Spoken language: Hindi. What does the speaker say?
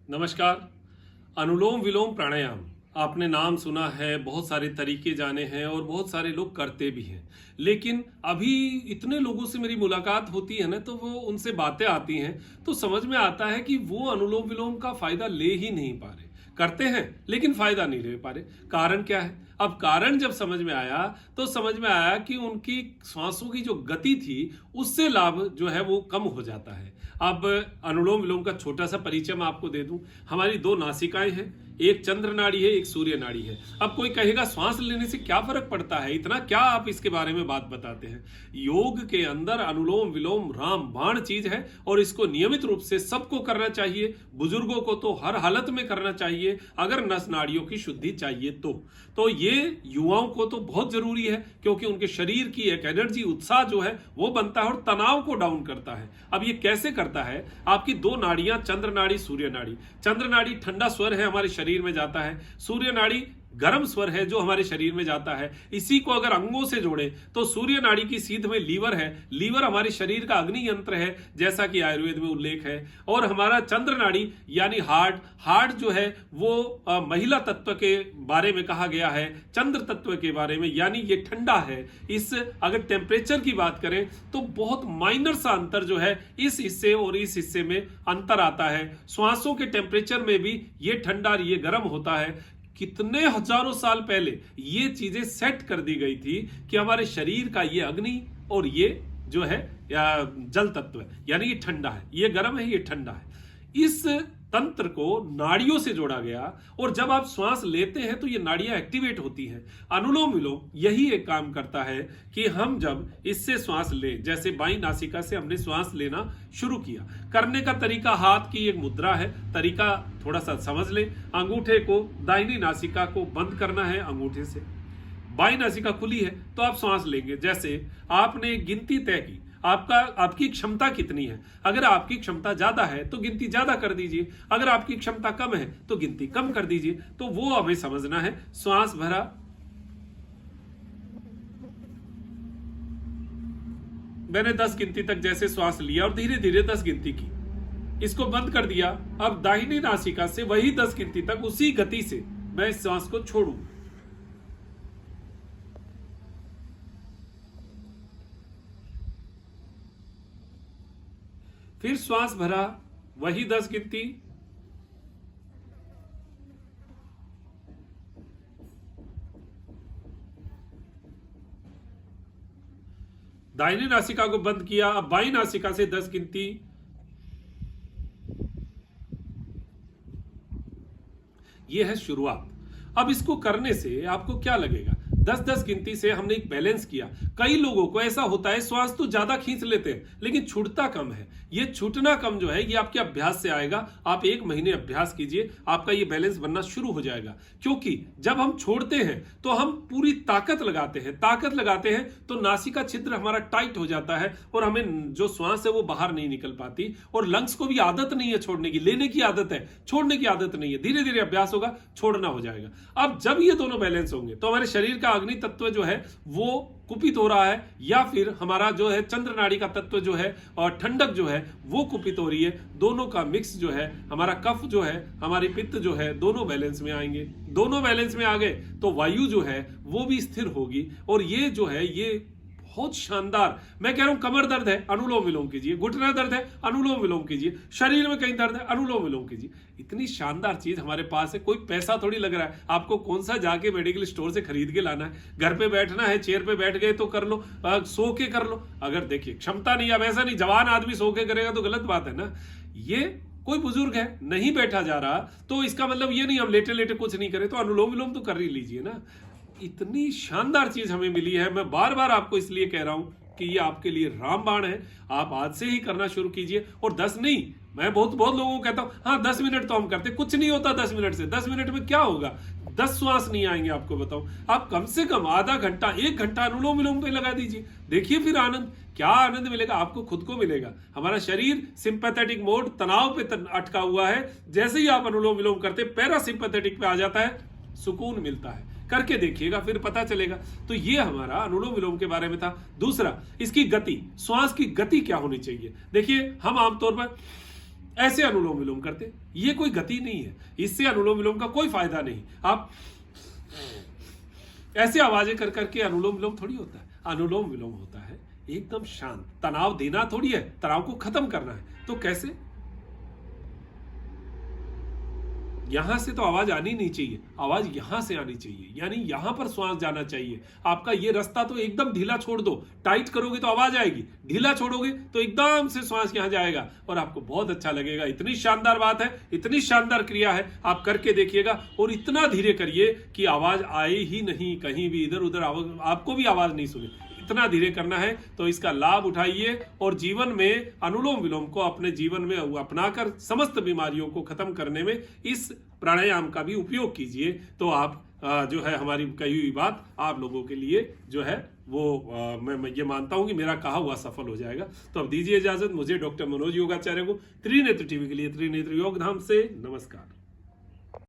नमस्कार। अनुलोम विलोम प्राणायाम आपने नाम सुना है, बहुत सारे तरीके जाने हैं और बहुत सारे लोग करते भी हैं। लेकिन अभी इतने लोगों से मेरी मुलाकात होती है ना, तो वो उनसे बातें आती हैं तो समझ में आता है कि वो अनुलोम विलोम का फायदा ले ही नहीं पा रहे। करते हैं लेकिन फायदा नहीं ले पा रहे। कारण क्या है? अब कारण जब समझ में आया तो समझ में आया कि उनकी सांसों की जो गति थी उससे लाभ जो है वो कम हो जाता है। अब अनुलोम विलोम का छोटा सा परिचय मैं आपको दे दूं। हमारी दो नासिकाएं हैं, एक चंद्र नाड़ी है, एक सूर्य नाड़ी है। अब कोई कहेगा श्वास लेने से क्या फर्क पड़ता है, इतना क्या आप इसके बारे में बात बताते हैं। योग के अंदर अनुलोम विलोम रामबाण चीज है और इसको नियमित रूप से सबको करना चाहिए। बुजुर्गों को तो हर हालत में करना चाहिए अगर नस नाड़ियों की शुद्धि चाहिए तो ये युवाओं को तो बहुत जरूरी है, क्योंकि उनके शरीर की एक एनर्जी उत्साह जो है वो बनता है और तनाव को डाउन करता है। अब ये कैसे करता है? आपकी दो नाड़ियां, चंद्र नाड़ी, सूर्य नाड़ी। चंद्र नाड़ी ठंडा स्वर है, हमारे शरीर में जाता है। सूर्य नाड़ी गर्म स्वर है जो हमारे शरीर में जाता है। इसी को अगर अंगों से जोड़े तो सूर्य नाड़ी की सीध में लीवर है। लीवर हमारे शरीर का अग्नि यंत्र है, जैसा कि आयुर्वेद में उल्लेख है। और हमारा चंद्र नाड़ी यानी हार्ट जो है वो महिला तत्व के बारे में कहा गया है, चंद्र तत्व के बारे में, यानी ये ठंडा है। इस अगर टेम्परेचर की बात करें तो बहुत माइनर सा अंतर जो है इस हिस्से और इस हिस्से में अंतर आता है। श्वासों के टेम्परेचर में भी ये ठंडा और ये गर्म होता है। कितने हजारों साल पहले ये चीजें सेट कर दी गई थी कि हमारे शरीर का ये अग्नि और ये जो है या जल तत्व है, यानी ये ठंडा है, ये गर्म है, ये ठंडा है। इस तंत्र को नाड़ियों से जोड़ा गया और जब आप श्वास लेते हैं तो ये नाड़ियां एक्टिवेट होती हैं। अनुलोम विलोम यही एक काम करता है कि हम जब इससे श्वास लें, जैसे बाईं नासिका से हमने श्वास लेना शुरू किया, करने का तरीका हाथ की एक मुद्रा है, तरीका थोड़ा सा समझ लें। अंगूठे को दाहिनी नासिका को बंद करना है अंगूठे से, बाईं नासिका खुली है तो आप श्वास लेंगे। जैसे आपने गिनती तय की, आपकी क्षमता कितनी है। अगर आपकी क्षमता ज्यादा है तो गिनती ज्यादा कर दीजिए, अगर आपकी क्षमता कम है तो गिनती कम कर दीजिए। तो वो हमें समझना है। श्वास भरा, मैंने 10 गिनती तक जैसे श्वास लिया और धीरे धीरे 10 गिनती की, इसको बंद कर दिया। अब दाहिनी नासिका से वही 10 गिनती तक उसी गति से मैं इस श्वास को छोड़ू। फिर श्वास भरा, वही 10 गिनती, दाहिनी नासिका को बंद किया। अब बाईं नासिका से 10 गिनती, यह है शुरुआत। अब इसको करने से आपको क्या लगेगा? 10-10 गिनती से हमने एक बैलेंस किया। कई लोगों को ऐसा होता है श्वास तो ज्यादा खींच लेते हैं लेकिन छूटता कम है। ये छूटना कम जो है ये आपके अभ्यास से आएगा। आप 1 महीने अभ्यास कीजिए, आपका ये बैलेंस बनना शुरू हो जाएगा। क्योंकि जब हम छोड़ते हैं तो हम पूरी ताकत लगाते हैं तो नासिका छिद्र हमारा टाइट हो जाता है और हमें जो श्वास है वो बाहर नहीं निकल पाती। और लंग्स को भी आदत नहीं है छोड़ने की, लेने की आदत है, छोड़ने की आदत नहीं है। धीरे धीरे अभ्यास होगा, छोड़ना हो जाएगा। अब जब ये दोनों बैलेंस होंगे तो हमारे शरीर का अग्नि तत्व जो है वो कुपित हो रहा है, या फिर हमारा जो है चंद्र नाड़ी का तत्व जो है और ठंडक जो है वो कुपित हो रही है। दोनों का मिक्स जो है, हमारा कफ जो है, हमारी पित्त जो है, दोनों बैलेंस में आएंगे। दोनों बैलेंस में आ गए तो वायु जो है वो भी स्थिर होगी। और ये जो है ये बहुत शानदार, मैं कह रहा हूं, कमर दर्द है अनुलोम विलोम कीजिए, घुटना दर्द है अनुलोम विलोम कीजिए, शरीर में कहीं दर्द है अनुलोम विलोम कीजिए। इतनी शानदार चीज हमारे पास है, कोई पैसा थोड़ी लग रहा है। आपको कौन सा जाके मेडिकल स्टोर से खरीद के लाना है? घर पे बैठना है, चेयर पे बैठ गए तो कर लो, सो के कर लो। अगर देखिए क्षमता नहीं, अब ऐसा नहीं जवान आदमी सो के करेगा तो गलत बात है ना। ये कोई बुजुर्ग है, नहीं बैठा जा रहा, तो इसका मतलब ये नहीं हम लेटे लेटे कुछ नहीं करें, तो अनुलोम विलोम तो कर ही लीजिए ना। इतनी शानदार चीज हमें मिली है। मैं बार बार आपको इसलिए कह रहा हूं कि ये आपके लिए रामबाण है। आप आज से ही करना शुरू कीजिए। और 10 नहीं, मैं बहुत लोगों को कहता हूं हाँ 10 मिनट तो हम करते, कुछ नहीं होता 10 मिनट से। 10 मिनट में क्या होगा? 10 श्वास नहीं आएंगे आपको, बताओ। आप कम से कम आधा घंटा 1 घंटा अनुलोम विलोम पे लगा दीजिए, देखिए फिर आनंद, क्या आनंद मिलेगा आपको, खुद को मिलेगा। हमारा शरीर सिंपैथेटिक मोड, तनाव पे अटका हुआ है। जैसे ही आप अनुलोम विलोम करते पैरासिंपैथेटिक पे आ जाता है, सुकून मिलता है। करके देखिएगा, फिर पता चलेगा। तो ये हमारा अनुलोम विलोम के बारे में था। दूसरा, इसकी गति, श्वास की गति क्या होनी चाहिए। देखिए हम आमतौर पर ऐसे अनुलोम विलोम करते। ये कोई गति नहीं है, इससे अनुलोम विलोम का कोई फायदा नहीं। आप ऐसे आवाजें कर करके अनुलोम विलोम थोड़ी होता है। अनुलोम विलोम होता है एकदम शांत। तनाव देना थोड़ी है, तनाव को खत्म करना है। तो कैसे? यहां से तो आवाज आनी नहीं चाहिए, आवाज यहां से आनी चाहिए, यानी यहां पर श्वास जाना चाहिए। आपका ये रास्ता तो एकदम ढीला छोड़ दो, टाइट करोगे तो आवाज आएगी, ढीला छोड़ोगे तो एकदम से श्वास यहां जाएगा और आपको बहुत अच्छा लगेगा। इतनी शानदार बात है, इतनी शानदार क्रिया है, आप करके देखिएगा। और इतना धीरे करिए कि आवाज आए ही नहीं, कहीं भी इधर उधर आपको भी आवाज नहीं सुने। इतना धीरे करना है। तो इसका लाभ उठाइए और जीवन में अनुलोम विलोम को अपने जीवन में अपनाकर समस्त बीमारियों को खत्म करने में इस प्राणायाम का भी उपयोग कीजिए। तो आप जो है हमारी कही हुई बात आप लोगों के लिए जो है वो मैं ये मानता हूं कि मेरा कहा हुआ सफल हो जाएगा। तो अब दीजिए इजाजत मुझे, डॉक्टर मनोज योगाचार्य को, त्रिनेत्र टीवी के लिए त्रिनेत्र योग धाम से नमस्कार।